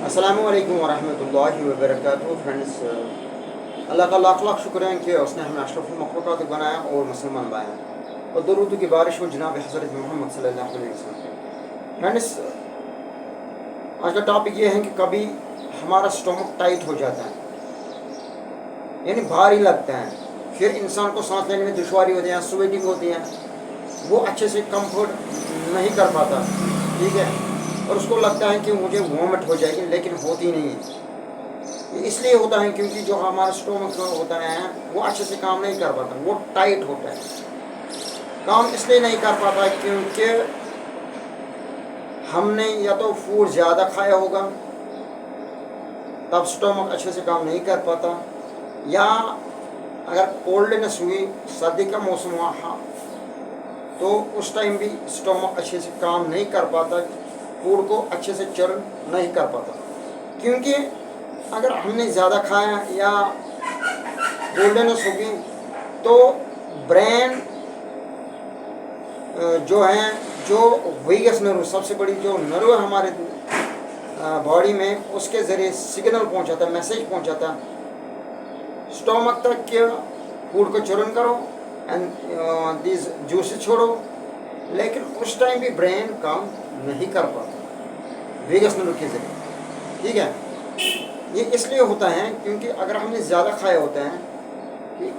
अस्सलामु अलैकुम वरहमतुल्लाहि वबरकातुहू। फ्रेंड्स, अल्लाह का लाख लाख शुक्र है कि उसने हमें अशरफुल मखलूक़ात बनाया और मुसलमान बनाया और दुरूद की बारिश हो जनाब हज़रत मोहम्मद सल्लल्लाहु अलैहि वसल्लम। फ्रेंड्स, आज का टॉपिक ये है कि कभी हमारा स्टमक टाइट हो जाता है, यानी भारी लगता है, फिर इंसान को सांस लेने में दुश्वारी होती है, स्वेटिंग होती है, वो अच्छे से कंफर्ट नहीं कर पाता, ठीक है, और उसको लगता है कि मुझे वॉमिट हो जाएगी, लेकिन होती नहीं है। ये इसलिए होता है क्योंकि जो हमारा स्टोमक होता है वो अच्छे से काम नहीं कर पाता, वो टाइट होता है। काम इसलिए नहीं कर पाता क्योंकि हमने या तो फूड ज़्यादा खाया होगा, तब स्टोमक अच्छे से काम नहीं कर पाता, या अगर कोल्डनेस हुई, सर्दी का मौसम हुआ, तो उस टाइम भी स्टोमक अच्छे से काम नहीं कर पाता, फूड को अच्छे से चर्न नहीं कर पाता। क्योंकि अगर हमने ज़्यादा खाया या कोल्डनेस होगी तो ब्रेन जो है, जो वेगस नर्व, सबसे बड़ी जो नर्व है हमारे बॉडी में, उसके ज़रिए सिग्नल पहुंचाता है, मैसेज पहुंचाता है स्टोमक तक कि फूड को चर्न करो एंड दिस जूसेस छोड़ो, लेकिन उस टाइम भी ब्रेन काम नहीं कर पाता वेगस नर्व के ज़रिए, ठीक है। ये इसलिए होता है क्योंकि अगर हमने ज़्यादा खाया होता है, कि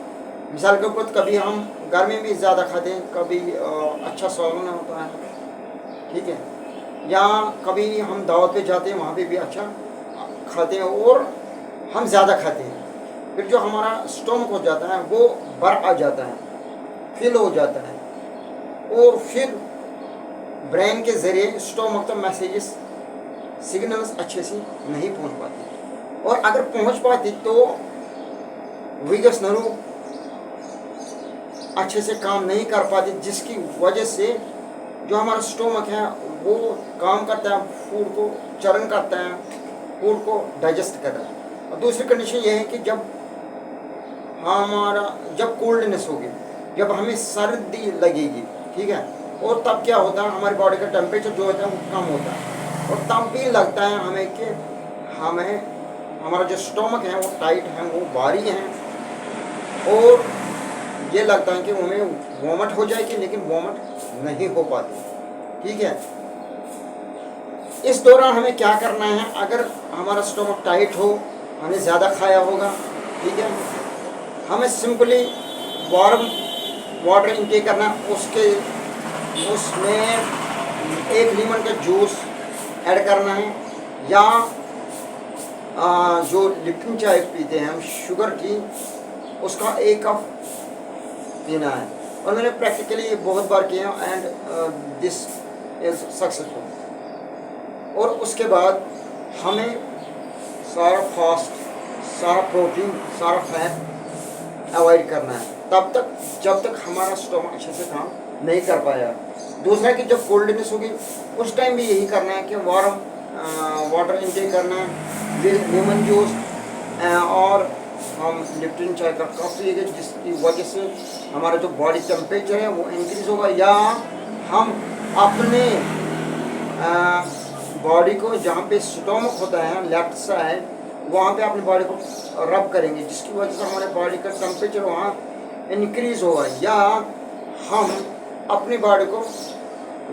मिसाल के ऊपर कभी हम घर में भी ज़्यादा खाते हैं, कभी अच्छा सालन होता है, ठीक है, या कभी हम दावत पे जाते हैं, वहाँ पे भी अच्छा खाते हैं और हम ज़्यादा खाते हैं, फिर जो हमारा स्टोमक हो जाता है वो भर आ जाता है, फिल हो जाता है, और फिर ब्रेन के ज़रिए स्टोमक तक मैसेजेस, सिग्नल्स अच्छे से नहीं पहुंच पाती, और अगर पहुंच पाती तो वेगस नर्व अच्छे से काम नहीं कर पाती, जिसकी वजह से जो हमारा स्टोमक है वो काम करता है, फूड को चर्न करता है, फूड को डाइजेस्ट करता है। और दूसरी कंडीशन ये है कि जब कोल्डनेस होगी, जब हमें सर्दी लगेगी, ठीक है, और तब क्या होता है, हमारी बॉडी का टेम्परेचर जो होता है वो कम होता है, और तब भी लगता है हमें कि हमारा जो स्टोमक है वो टाइट है, वो भारी है, और ये लगता है कि हमें वॉमिट हो जाएगी, लेकिन वॉमिट नहीं हो पाती, ठीक है। इस दौरान हमें क्या करना है, अगर हमारा स्टोमक टाइट हो, हमने ज़्यादा खाया होगा, ठीक है, हमें सिंपली वार्म वाटर इनटेक करना, उसमें एक लीमन का जूस ऐड करना है, या जो लिप्टन चाय पीते हैं हम, शुगर की, उसका 1 कप पीना है। और मैंने प्रैक्टिकली ये बहुत बार किया एंड दिस इज़ सक्सेसफुल। और उसके बाद हमें सारा फास्ट, सारा प्रोटीन, सारा फैट अवॉइड करना है, तब तक जब तक हमारा स्टोमक अच्छे से काम नहीं कर पाया। दूसरा कि जब कोल्डनेस होगी उस टाइम भी यही करना है कि वार्म वाटर इनटेक करना है, लेमन जूस, और हम लिप्टन चाय का कप लेंगे, जिसकी वजह से हमारा जो बॉडी टेम्परेचर है वो इंक्रीज होगा, या हम अपने बॉडी को, जहाँ पे स्टोमक होता है लेफ्ट साइड, वहाँ पे अपनी बॉडी को रब करेंगे, जिसकी वजह से हमारे बॉडी का टेम्परेचर वहाँ इंक्रीज होगा, या हम अपनी बॉडी को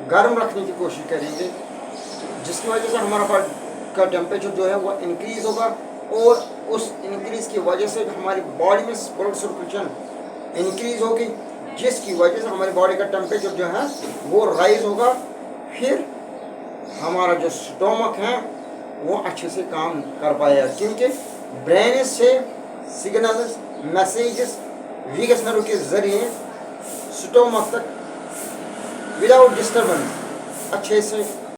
गर्म रखने की कोशिश करेंगे, जिसकी वजह से हमारा बॉडी का टेम्परेचर जो है वो इंक्रीज होगा, और उस इंक्रीज की वजह से हमारी बॉडी में ब्लड सर्कुलेशन इंक्रीज होगी, जिसकी वजह से हमारी बॉडी का टेम्परेचर जो है वो राइज होगा, फिर हमारा जो स्टोमक है वो अच्छे से काम कर पाएगा, क्योंकि ब्रेन से सिग्नल्स, मैसेजेस वेगस नर्व के ज़रिए स्टोमक तक विदाउट डिस्टर्बेंस अच्छे से